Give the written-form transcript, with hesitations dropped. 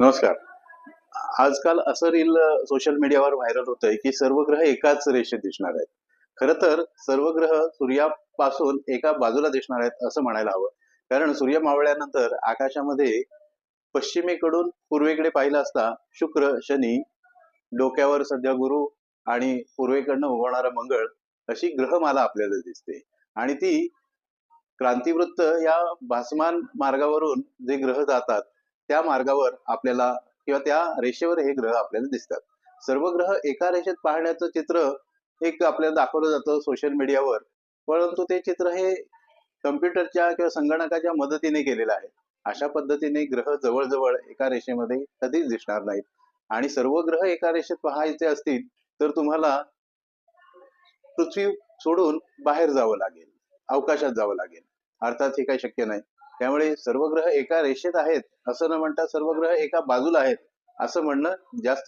नमस्कार. आजकाल असं रील सोशल मीडियावर व्हायरल होतंय, की सर्व ग्रह एकाच रेषेत दिसणार आहेत. खरं तर सर्व ग्रह सूर्यापासून एका बाजूला दिसणार आहेत असं म्हणायला हवं. कारण सूर्य मावळल्यानंतर आकाशामध्ये पश्चिमेकडून पूर्वेकडे पाहिलं असता शुक्र, शनी, डोक्यावर सध्या गुरु आणि पूर्वेकडनं उगवणारा मंगळ अशी ग्रहमाला आपल्याला दिसते. आणि ती क्रांतिवृत्त या भासमान मार्गावरून जे ग्रह जातात, त्या मार्गावर आपल्याला किंवा त्या रेषेवर हे ग्रह आपल्याला दिसतात. सर्व ग्रह एका रेषेत पाहण्याचं चित्र एक आपल्याला दाखवलं जातं सोशल मीडियावर. परंतु ते चित्र हे कॉम्प्युटरच्या किंवा संगणकाच्या मदतीने केलेलं आहे. अशा पद्धतीने ग्रह जवळ-जवळ एका रेषेमध्ये कधीच दिसणार नाहीत. आणि सर्व ग्रह एका रेषेत पाहायचे असतील, तर तुम्हाला पृथ्वी सोडून बाहेर जावं लागेल, अवकाशात जावं लागेल. अर्थात हे काही शक्य नाही. त्यामुळे सर्व ग्रह एका रेषेत आहेत असं न म्हणता सर्व ग्रह एका बाजूला आहेत असं म्हणणं जास्त